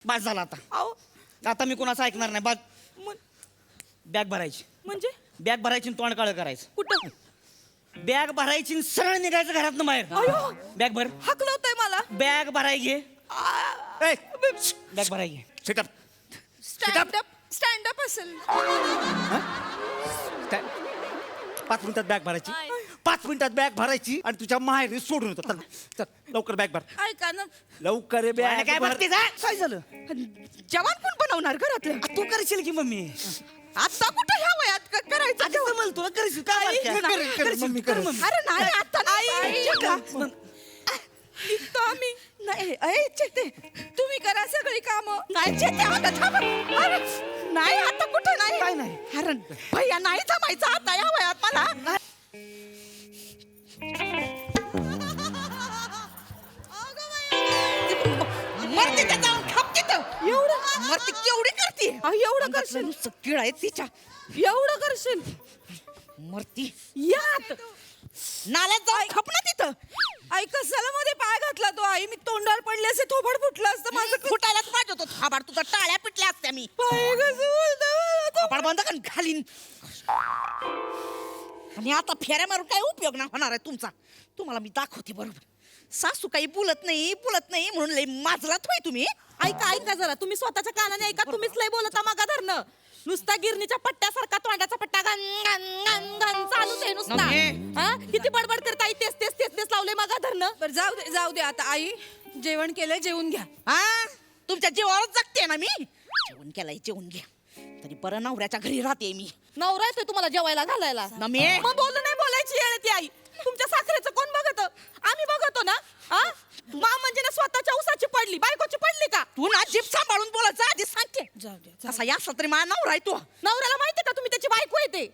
बस झाला आता. अहो आता मी कोणाचं ऐकणार नाही. म- बॅग भरायची. म्हणजे बॅग भरायची आणि तोंड काळं करायचं. कुठं बॅग भरायची आणि सरळ निघायचं घरातनं बाहेर. अयो. बॅग भर. हकलवतोय मला बॅग भराय घे. ए, बॅग भराय घे. sit up. स्टँड अप असेल. 5 मिनिटात बॅग भरायची. 5 मिनिटात बॅग भरायची आणि तुझ्या माहेरी सोडून येतो. चल चल लवकर बॅग भर. ऐका ना लवकर आणि बॅग काय भर. बघते जा? काय झालं? जेवण पण बनवणार घरातलं. तू करशील की मम्मी? आता कुठं ह्या वयात करायचं अगं जमल तुला करशील का? आई, बारक्या? कर, कर, करशील, मम्मी, कर कर. मम्मी. अरे नाही आता नाही. निघतो आम्ही नाही. अय चेते तुम्ही करा सगळी कामं. नाही चेते आता थांबा. अरे, नाही आता कुठं नाही. काय नाही? अरे भैया नाही थांबायचं आता या वयात मला. मरते त्या जाऊन खाप तिथं. एवढं मरते केवढी करते. एवढं करशील नुसतं किळ आहे तिच्या. एवढं करशील मरती यात नाल्यात जाऊन खप ना तिथं. आई कशाला मध्ये पाय घातला तो. आई मी तोंडावर पडले असे थोबड फुटलं असतं माझं. फुटायलाच पाहिजे होतं थोबाड. तुझा टाळ्या पिटल्या असत्या मी. पाय कसं थोबाड बंद कर घालीन. आणि आता फेऱ्या मारून काय उपयोग ना होणार आहे तुमचा. तुम्हाला मी दाखवते बरोबर. सासू काही बोलत नाही म्हणून लय माजलात होय तुम्ही. ऐका ऐका जरा तुम्ही स्वतःच्या कानाने ऐका. तुम्हीच लय बोलता मागा धरणं. नुसता गिरणीच्या पट्ट्यासारखा तोंडाचा पट्टा गन गन गन गन चालूच आहे नुसता. हा किती बडबड करता आई. तेच तेच तेच तेच लावले मागा धरणं. बरं जाऊ दे आता आई. जेवण केलंय जेवून घ्या. हा तुमच्या जीवावरच जगते ना मी. जेवण केलंय जेवून घ्या. तरी बरं नवऱ्याच्या घरी राहते मी. नवरा येतोय तुम्हाला जेवायला घालायला. मग बोलणं नाही बोलायची येळ ती आई. तुमच्या साखरेचं कोण बघत? आम्ही बघतो ना. हा मा म्हणजे ना स्वतःच्या उसाची पडली बायकोची पडली का? तू ना जीभ सांभाळून बोलायचं आधी सांगते. जाऊ दे कसा या तरी माझा नवरा आहे तो. नवऱ्याला माहितीये का तुम्ही त्याची बायको येते.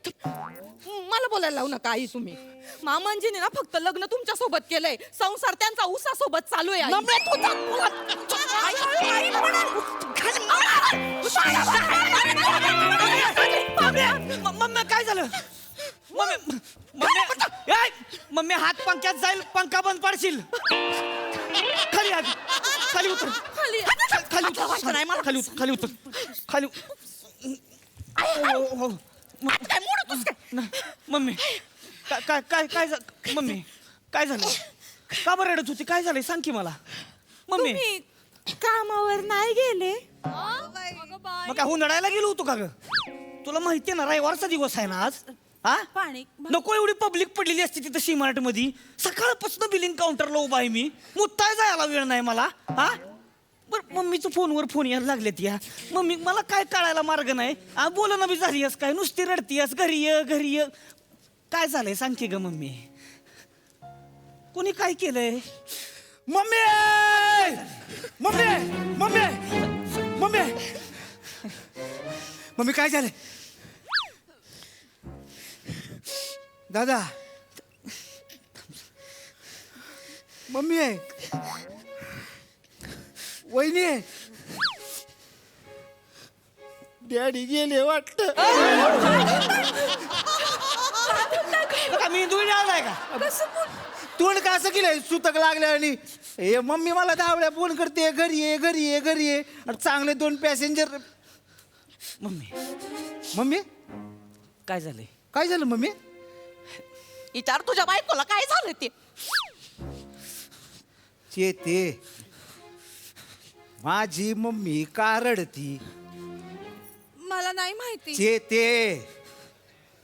मला बोलायला लावू नका आई तुम्ही. मामांजीने ना फक्त लग्न तुमच्या सोबत केलंय. संसार त्यांचा उसा सोबत चालू आहे. मम्मी काय झालं? मम्मी मम्मी ए, मम्मी हात पंख्यात जाईल. पंखा बंद पाडशील. खाली आधी खाली उतर. खाली खाली उतर. नाही मला. खाली उतर. खाली उतर. खाली हो, हो. काय मोडतोस काय? नाही. मम्मी काय काय काय काय मम्मी काय झालं? का बरं रडत होती? काय झालंय सांग की मला. मम्मी तुम्ही कामावर नाही गेले? मग काय हुंदडायला गेलो होतो का ग? तुला माहितीये ना रविवारचा दिवस आहे ना आज. हा पाणी नको एवढी पब्लिक पडलेली असते तिथं सी मार्ट मध्ये. सकाळपासून बिलिंग काउंटरला उभा आहे मी. मुत्ताय जायला वेळ नाही मला. हा बरं मम्मीचं फोनवर फोन यायला लागलेत या. मम्मी मला काय कळायला मार्ग नाही. बोलणं बी झाली काय नुसती रडतीयस. घरी ये घरी ये. काय झालंय सांग की ग मम्मी. कोणी काय केलंय? Mummy mummy mummy mummy mummy काय झालं? दादा मम्मी आहे. वहिनी आहे. डॅडी गेले वाटत. मी दुई आलाय का? तोंड का असं केलंय सुतक लागल्या आणि हे मम्मी मला दावड्या फोन करते. घरी ये घरी ये घरी ये. आणि चांगले 2 पॅसेंजर. मम्मी मम्मी काय झालंय? काय झालं मम्मी? विचार तुझ्या बायकोला काय झालं ते. चेते माझी मम्मी का रडती? मला नाही माहिती. चेते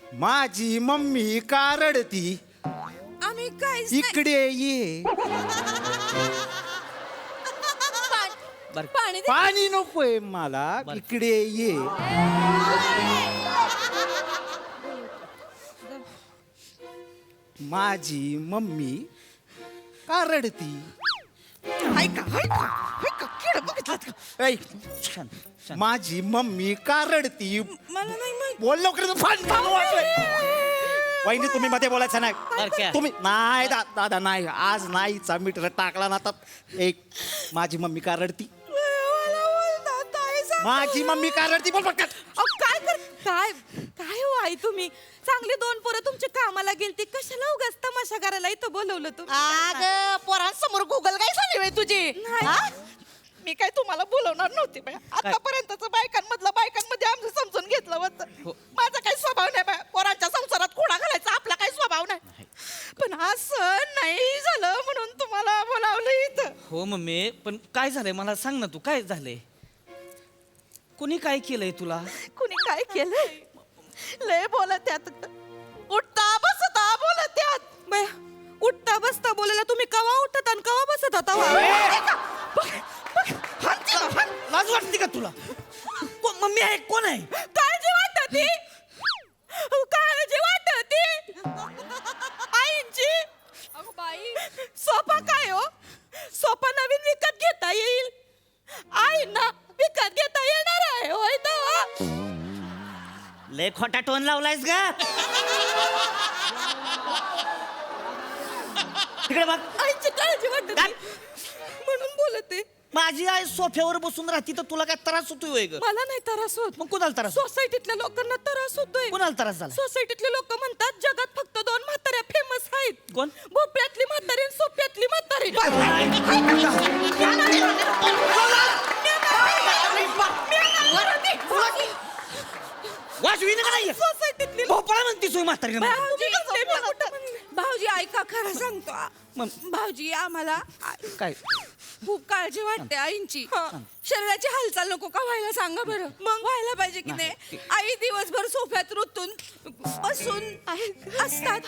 माझी मम्मी का रडती? आम्ही काय इकडे ये. पाणी दे. पाणी नकोय मला. इकडे ये. माझी मम्मी का रडती? ऐका ऐका ऐका किड बघितलं का? ऐ, छान छान. माझी मम्मी का रडती? मला नाही माहिती. बोल लवकर. फान वाटलंय. वहिनी तुम्ही मध्ये बोलायचं नाही. बारक्या. तुम्ही नाही दादा नाही. आज नाहीचा मीटर टाकला ना तर एक. माझी मम्मी का रडती? मला बोलता काय सांग. माझी मम्मी का रडती? बोल पटकन. काय कर काय काय हो आई तुम्ही. चांगली 2 पोरं तुमच्या कामाला गेलती. कशाला उगाच तमाशा करायला इथं बोलवलं तू? अगं पोरांसमोर गुगल काय झाली तुझी. मी काय तुम्हाला बोलवणार नव्हते बाया. आतापर्यंतच बायकांमध्ये आमचं समजून घेतलं हो. होतं. माझा काही स्वभाव नाही बाया. पोरांच्या संसारात खोडा घालायचा आपला काही स्वभाव नाही. पण असं नाही झालं म्हणून तुम्हाला बोलावलं इथं. हो मम्मी, पण काय झालंय मला सांग ना, तू काय झालंय? कोणी काय केलंय तुला? कुणी काय केलंय? लय बोलत त्यात, उठता बसता बोलत त्यात. बाया, उठता बसता बोलायला तुम्ही कवा उठत आणि कवा बसत होता वा? लाज वाटते का तुला? मम्मी आहे, कोण आहे? काळजी वाटत ती, काळजी वाटत ती आईंची. अगं बाई, सोफा काय हो? सोफा नवीन विकत घेता येईल, आईंना विकत घेता येणार आहे होय तेव्हा? लय खोटा टोन लावलायस का? तिकडे बघ. आईची काळजी वाटत काय? म्हणून बोलते. माझी आई सोफ्यावर बसून राहती तर तुला काय त्रास होतोय होय ग? मला नाही त्रास होत, मग कोणाला त्रास? सोसायटीतल्या लोकांना त्रास होतोय. कोणाला त्रास झाला? सोसायटीतले लोक म्हणतात जगात फक्त 2 म्हाताऱ्या फेमस आहेत. कोण? भोपळ्यातली म्हातारी आणि सोप्यातली म्हातारी. वाजवी का नाही? सोसायटीतली भोपळा म्हणतीस होय म्हातारी? भाऊजी ऐका, खरं सांगतो मग- भाऊजी आम्हाला काय? खूप काळजी वाटते आईंची. शरीराची हालचाल नको का व्हायला सांगा बरं? मग व्हायला पाहिजे की नाही? आई दिवसभर सोफ्यात रुतून बसून असतात,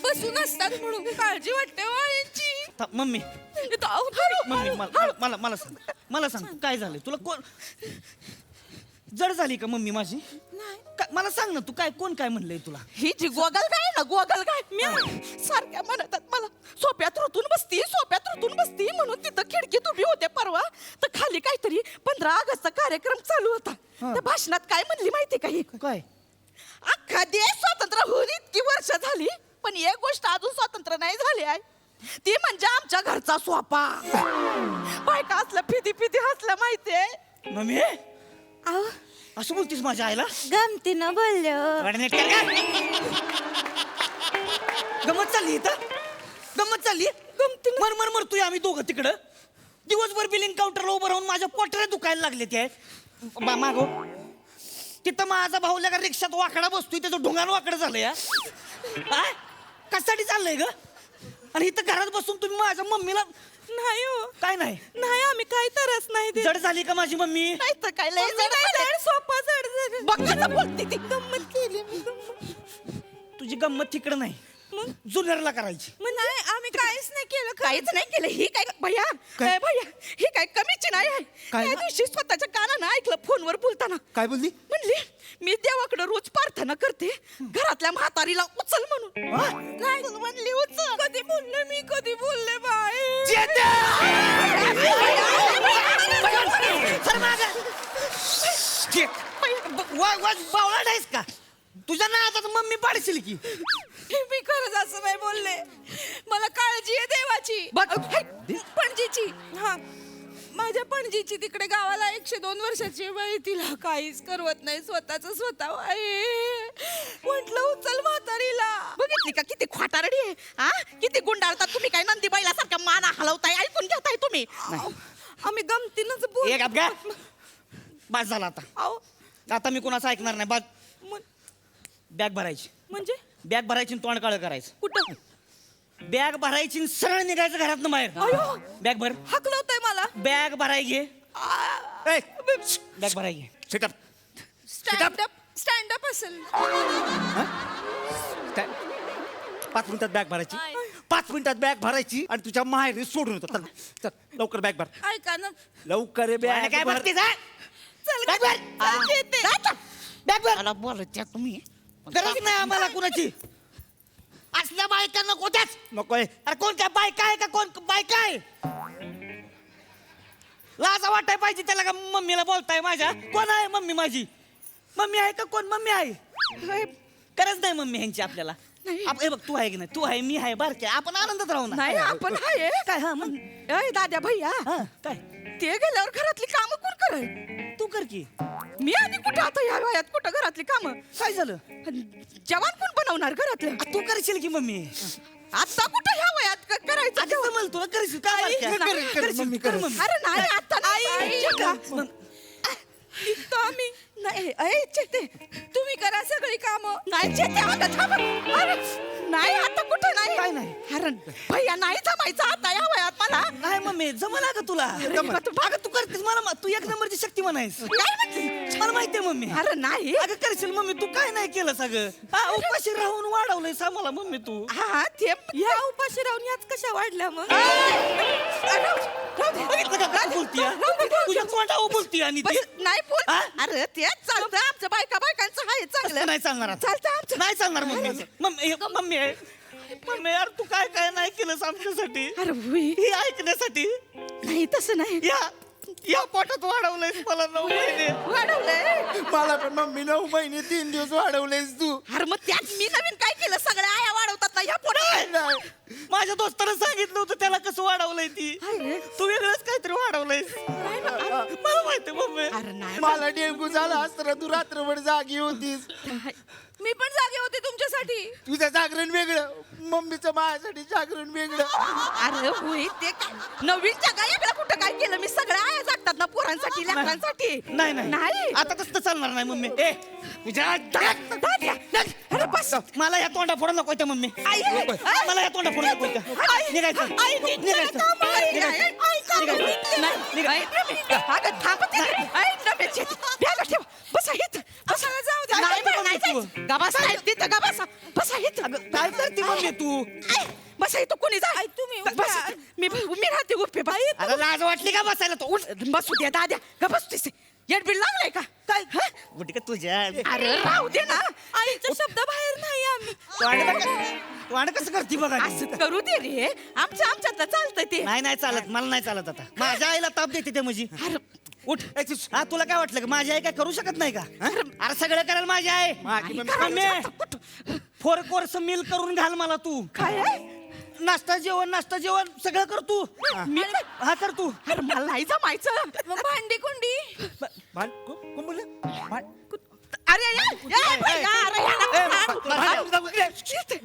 बसून असतात म्हणून काळजी वाटते हो आईंची. मम्मी मम्मी मला मला सांग, मला सांग काय झालंय तुला? कोण जड झाली का मम्मी माझी? मला सांग ना, तू काय, कोण काय म्हणलंय तुला? ही जी गोगल काय ना, गोगल काय मी सारख्या म्हणतात मला, सोप्यात ऋतून बसती म्हणून तिथं खिडकीत उभी होते परवा. तर खाली काहीतरी 15 ऑगस्टचा कार्यक्रम चालू होता. त्या भाषणात काय म्हणली माहिती का? ही काय? अख्खा देश स्वतंत्र होऊन इतकी वर्ष झाली, पण एक गोष्ट अजून स्वतंत्र नाही झाली आहे, ती म्हणजे आमच्या घरचा सोपा. बायका असलं फिदी हसलं माहितीये. मम्मी असं बोलतीस माझ्या आईला? गमतीनं बोललो. गमत चालली इथं, गमत चालली. मर मरतोय आम्ही दोघं तिकडं. दिवसभर बिलिंग काउंटरला उभं राहून माझ्या पोटऱ्या दुखायला लागले ते. मागो तिथं माझा भाऊ लगा रिक्षात वाकडा बसतोय, त्याचं ढोंगाण वाकडं झालं या. काय कशासाठी चाललंय ग? आणि इथं घरात बसून तुम्ही माझ्या मम्मीला नाही हो, काय नाही नाही आम्ही काय तरच नाही देत. जड झाली का माझी मम्मी? नाही तर काय लय मम्मी नाही जड, सोपा जड झालं. बघ कसं बोलती ती. गंमत केली मी, गंमत. तुझी गंमत तिकडं नाही, मग जुन्नरला करायची. मग नाही आम्ही काहीच नाही केलं. काहीच नाही केलं. ही काय भैया, काय? भैया ही काय कमीची नाही आहे. काय? त्या दिवशी स्वतःच्या कानानं ऐकलं फोनवर बोलताना. काय बोलली? म्हणली मी देवाकडे रोज प्रार्थना करते घरातल्या म्हातारीला उचल म्हणून. नाही म्हणली उचल. कधी बोलले मी, कधी बोलले बाई? बावळा नाहीस का? तुझ्या ना आता मम्मी पाडशील की. मी खरंच असं नाही बोलले. मला काळजी आहे देवाची, पणजीची. हा, माझ्या पणजीची तिकडे गावाला 102 वर्षाची बाई, तिला काहीच करवत नाही, स्वतःच स्वतः. म्हटलं उचल म्हातारीला. बघितली का किती खोटारडी आहे? हा किती गुंडाळतात तुम्ही. काय नंदी बैलासारखा माना हलवताय, ऐकून घेताय तुम्ही. आम्ही गमतीनच बोल. एक अपघात बस झाला आता. अहो, आता मी कोणाचं ऐकणार नाही. बस म- बॅग भरायची, म्हणजे बॅग भरायची आणि तोंड काळं करायचं. कुठं? बॅग भरायची आणि सरळ निघायचं घरातनं बाहेर. अयो. बॅग भर, हकलवतंय मला. बॅग भराय घे, ए, बॅग भराय घे. sit up. स्टँड अप असेल. 5 मिनिटात बॅग भरायची, 5 मिनिटात बॅग भरायची आणि तुझ्या माहेरी सोडून येतो. चल चल लवकर बॅग भर, ऐका ना, लवकर बॅग काय भर. बघतेस हा? चल बॅग भर. चल येते. बॅग भर. मला बोलत तुम्ही. गरज नाही आम्हाला कुणाची. असल्या बायकांना कोत्याच. नकोय. अरे कोण काय बायका आहे का? कोण बायका आहे? लाजा वाटाय पाहिजे त्याला का मम्मीला बोलताय माझ्या? कोण आहे मम्मी माझी? मम्मी आहे का कोण? मम्मी आहे. गरज नाही मम्मी ह्यांची आपल्याला. हे बघ, तू आहे की नाही, तू आहे, मी आहे, बारके, आपण आनंदात राहू ना. नाही आपण आहे काय? हा मग अय दाद्या भैया, हा काय ते गेल्यावर घरातली कामं कोण कराय? तू कर की. मी आणि कुठं आता या वयात कुठं घरातली कामं? काय झालं? जेवण कोण बनवणार घरातलं? तू करशील की मम्मी. आता कुठं ह्या वयात करायचं आधी जमल तुला करशील काय मारक्या? करेल, करेल, मम्मी, करेल. मम्मी. अरे नाही आता नाही मग निघतो आम्ही नाही अय चेते तुम्ही करा सगळी कामं नाही चेते अगं थांब. अरे नाही आता कुठं नाही काय नाही? अरे भैया नाही जमायचं आता या वयात मला नाही मम्मी जमला का तुला अगं तू करतेस मला तू एक नंबरची शक्तिमान आहेस काय म्हटली मला माहितीये मम्मी अरे नाही अगं करशील मम्मी तू काय नाही केलं सगळं हा उपाशी राहून वाढवलंय मला मम्मी तू हा ते ह्या उपाशी राहून याच कशा वाढल्या मग बघितलं का काय बोलतीय तुझ्या तोंडावर बोलतीय आणि ते नाही बोल हा? अरे ते चालतं आमचं बायकांचं आहे असं चांगलं नाही चालणार आता. चालतं आमचं नाही चालणार मम्मी मम्मी मम्मी यार तू काय काय नाही केलंस आमच्यासाठी अरे हुई. हे ऐकण्यासाठी नाही तसं नाही या पोटात वाढवलंयस मला 9 महिने वाढवलंय मला पण मम्मी 9 महिने 3 दिवस वाढवलेस तू. अरे मग त्यात मी नवीन काय केलं सगळ्या आया वाढवतात ना ह्या पोटात नाही. माझ्या दोस्तानं सांगितलं होतं त्याला कसं वाढवलंय ती अरे. तू वेगळंच काहीतरी वाढवलंयस मला माहिती मम्मी अरे नाही मला डेंगू झाला असताना तू रात्रभर जागी होतीस. मी पण जागे होते तुमच्यासाठी तुझं जागरण वेगळं, मम्मीचं माझ्यासाठी जागरण वेगळं. अरे होय ते काय नवीन जगा वेगळं कुठं काय केलं मी सगळ्या आया जागतात ना पोरांसाठी लेकरांसाठी नाही नाही नाही आता तसं चालणार नाही मम्मी ए तुझ्या दाद्या, अरे बस मला या तोंडा फोडा नको त्या मम्मी आई, मला या तोंडा फोडा नको आई, निघायचं आई, नीट निघायचं चला काम, आई, निघायचं. आई, आई, काम, निघायचं. नीट चला. नाही, आई, नमी, अगं थांब ते. आई, नमी, छे, बॅग ठेव. बसा इथं. बसा. जाऊ द्या. नाही, काय नाही करते जायचं. गा बसा, नाही, तिथं गा बसा. बसा इथं. अगं काय करते मम्मी तू आई, बसा इथं कुणी जा आई, तुम्ही बस उठा. मी राहते गुप्पे बाई अगं लाज वाटली का बसायला तू उठ बसू दे दाद्या गा बसतेस येडबीड लागलाय का काय हं? उठ का तुझ्या अरे राहू दे ना आईचा शब्द बाहेर नाही आम्ही तू आणि कसं करते बघा ती. असं करू दे रे आमच्यात चालतंय ते नाही नाही चालत मला नाही चालत आता माझ्या आईला ताप देते ते म्हणजे अरे उठ हा तुला काय वाटलं का माझी आई काय करू शकत नाही का हं? अरे सगळं करायला माझी आई माझी मम्मी- मम्मी 4 कोर्स मील करून घाल मला तू काय आहे? नाश्ता जेवण सगळं कर तू मी हा कर तू अरे मला नाही जमायचं मग भांडी कुंडी कोण बोललं? अरे भैया,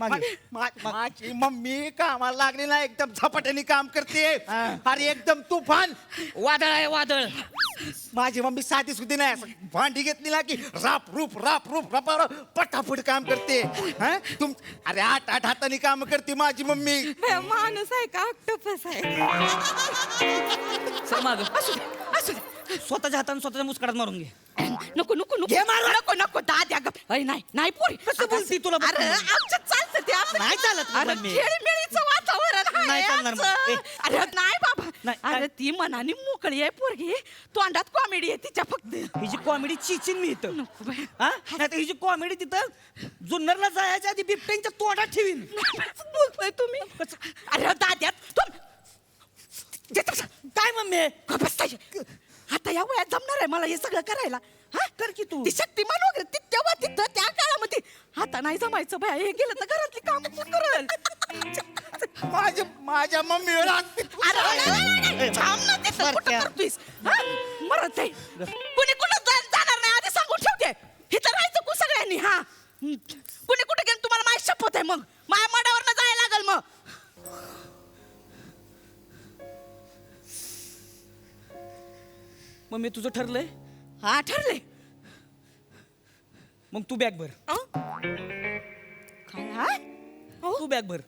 अरे माझी मम्मी कामाला लागली ना एकदम झपाट्याने काम करते. हा. अरे एकदम तुफान. वादळ आहे वादळ माझी मम्मी साधी सुधी नाही असं भांडी घेतली ना की राप रूप पटापट काम करते. हा? अरे 8 हाताने काम करते माझी मम्मी. माणूस आहे का ऑक्टोपस आहे चल माग स्वतःच्या हाताने स्वतःच्या मुस्कडात मारून घे नको नको नको घे मारून. नको नको दाद्या गप अरे नाही नाही पोरी कसं बोलती तुला बघ अरे तुम्ही? आमच्यात चालतं ते आमचं नाही चालत अरे मम्मी. खेळीमेळीचं वातावरण आहे नाही चालणार आमचं. मग. ए. अरे नाही बाबा नाही, काय? अरे ती मनाने मोकळी आहे पोरगी तोंडात कॉमेडी आहे तिच्या फक्त हिची कॉमेडी चिचिन मी इथं नको बाई. हा नाहीतर हिची कॉमेडी तिथं जुन्नरला जायच्या आधी बिबट्यांच्या तोंडात ठेवीन बोलतोय तुम्ही अरे दाद्या काय मम्मी आता या वयात जमणार आहे मला हे सगळं करायला हा कर की तू ती शक्तिमान वगैरे ती तेव्हा तिथं त्या काळामध्ये आता नाही जमायचं बाय हे गेलं तर घरातली काम कोण करेल माझ्या मम्मीवर हात- अरे थांब ना तिथं बरं, कुठं त्या. करतोयस हा? मरत आहे कुणी कुठं जाणार नाही आधी सांगून ठेवते इथं राहायचं कु सगळ्यांनी हा कुणी कुठे गेलं तुम्हाला माहीत शपथ आहे मग माझ्या मडावरनं जायला लागल मग मम्मी तुझं ठरलंय हा ठरले मग तू बॅग भर काय हा? तू बॅग भर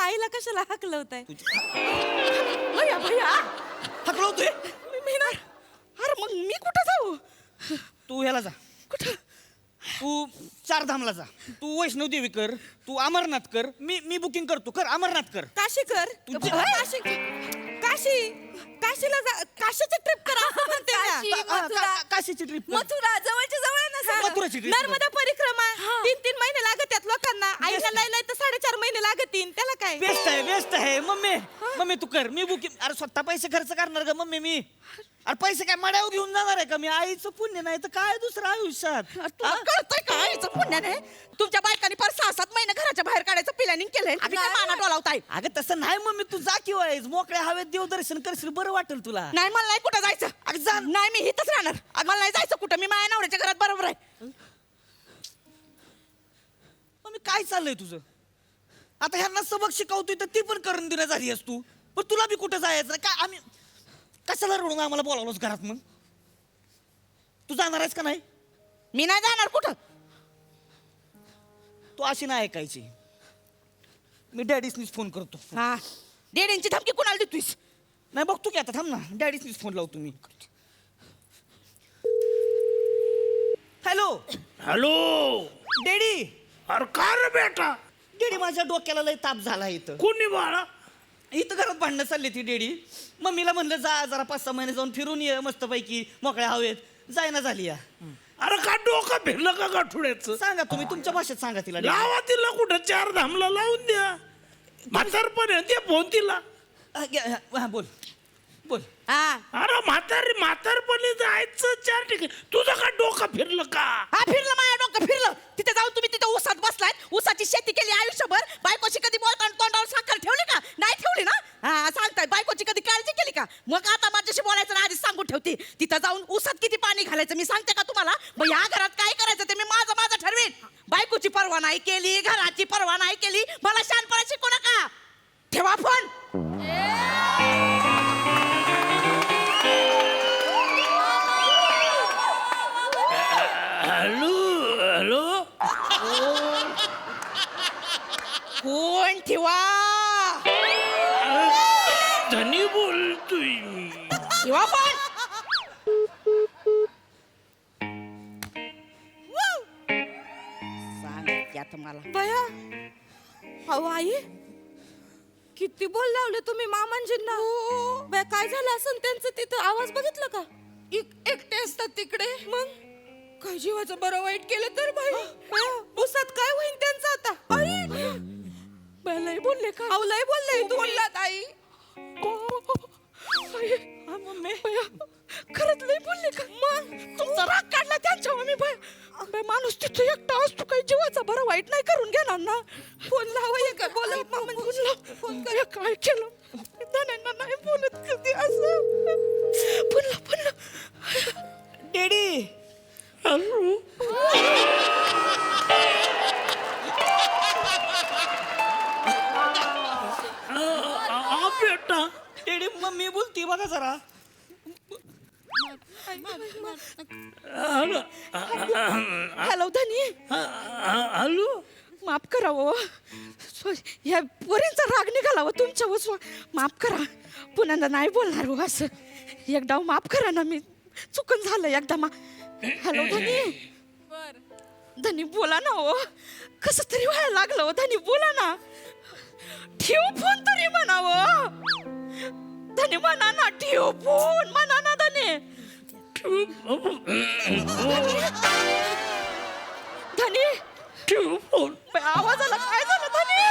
आईला कशाला हकलवताय भैया भैया हकलवतोय मी ना अरे मग मी कुठं जाऊ तू ह्याला जा कुठं तू 4 धामला जा तू वैष्णव देवी कर तू अमरनाथ कर मी बुकिंग करतो कर अमरनाथ कर काशी कर काशी काशी काशीला जा काशीची ट्रिप करा असं म्हणते ना. काशीची ट्रिप मथुरा जवळच्या जवळ आहे ना सगळं. मथुराची trip. नर्मदा परिक्रमा 3-3 महिने लागतात लोकांना आईला लय तर 4.5 महिने लागतील त्याला काय बेस्ट आहे मम्मी तू कर मी बुकिंग अरे स्वतः पैसे खर्च करणार का मम्मी मी अरे पैसे काय मड्यावर घेऊन जाणार आहे का मी आईचं पुण्य नाही तर काय दुसरं आयुष्यात तुला कळतंय का आईचं पुण्याने तुमच्या बायकांनी पर 6-7 महिने घराच्या बाहेर काढायचं प्लॅनिंग केलंय आम्ही काय माना डोलावताय अगं तसं नाही मम्मी तू जा किंवा मोकळ्या हवेत देवदर्शन करशील बरं वाटेल तुला नाही मला नाही कुठं जायचं अगं जा नाही मी इथंच राहणार मला नाही जायचं कुठं मी माझ्या नवऱ्याच्या घरात बरोबर आहे मम्मी काय चाललंय तुझं आता ह्यांना सबक शिकवतोय तर ती पण करून देण्यात झाली आहेस तू. पण तुला बी कुठं जायचं काय? आम्ही कशाला रडून आम्हाला बोलावलंच घरात? मग तू जाणार आहेस का नाही? मी नाही जाणार कुठं. तू अशी नाही ऐकायची. मी डॅडीसनीच फोन करतो. हा डेडींची धमकी कुणाला देतोयस? नाही बघतो की आता, थांब ना, डॅडीसनीच फोन लावतो मी. Hello hello. डॅडी. अरे का रे बेटा? डॅडी माझ्या डोक्याला लय ताप झाला इथं. कोणी बाळा? इथं घरात भांडणं चालली ती डॅडी. मम्मीला म्हणलं जा जरा 5-6 महिने जाऊन फिरून ये मस्तपैकी मोकळ्या हवेत. जायना झाली या. अरे का डोकं फिरलं का गाठुड्याचं? सांगा तुम्ही तुमच्या भाषेत सांगा तिला. लावा तिला कुठं 4 धामला लावून द्या. म्हातारपणे ते फोन तिला. बोल बोल. हा अरे म्हातारपणे जायचं 4 ठिकाणी. तुझं का डोकं फिरलं का? हा फिरलं माझ्या डोकं फिरलं. तिथे जाऊन तुम्ही तिथे ऊसात बसलाय. ऊसाची शेती केली आयुष्यभर. बायकोची कधी बोलताना तोंडावर साखर ठेवली का? नाही ठेवली ना. हा सांगताय बायकोची कधी काळजी केली का? मग आता माझ्याशी बोलायचं ना आधीच सांगून ठेवते. तिथं जाऊन ऊसात किती पाणी घालायचं मी सांगते का तुम्हाला? मग या घरात काय करायचं ते मी माझं ठरवीन. बायकोची पर्वा नाही केली, घराची पर्वा नाही केली. मला शानपणा शिकू नका. ठेवा फोन. हॅलो. फोन ठेवा. धनी बोलतोय मी. ठेवा फोन. सांगत्या तुम्हाला. बया अहो आई किती बोल लावले तुम्ही मामांजींना. बया काय झालं असं त्यांचं तिथं? आवाज बघितलं का? एकटे असतात तिकडे. मग काय जीवाचं बरं वाईट केलं तर बाई उसात काय होईल त्यांचं आता? आई बया लय बोलले का? अहो लय बोलले. बोललात आई. मम्मी खरंच लय बोलले का? मग तुमचा राग काढला त्यांच्यावर मी. बाय माणूस तिथे एकटा असतो काही जीवाचा बरं वाईट नाही करून घेणार ना. फोन लावा काय बोला फोन कर. काय केलं धन्यांना नाही बोलत कधी असं. पुन्हा डॅडी. हॅलो. बेटा. डॅडी मम्मी बोलती बघा जरा. हॅलो धनी. हॅलो. माफ करा हो. या पोरींचा राग निघाला हो तुमच्यावर. माफ करा. पुन्हा नाही बोलणार हो असं. एकदा माफ करा ना. मी चुकून झालं एकदा. हॅलो धनी. धनी बोला ना हो. कसं तरी व्हायला लागलं हो. धनी बोला ना. ठेव फोन तरी म्हणावं. धनी म्हणा ना. ठेव फोन म्हणा ना धनी. धनी ठेव फोन. आवाजाला काय झालं धनी?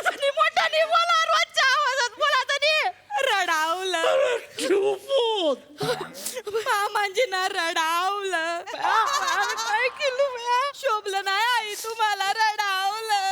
धनी मोठ्याने बोला. रोजच्या आवाजात बोला धनी. रडावलं. ठेव फोन. मामांजीना रडावलं. काय केलं शोभलं नाही आई तुम्हाला. रडावलं.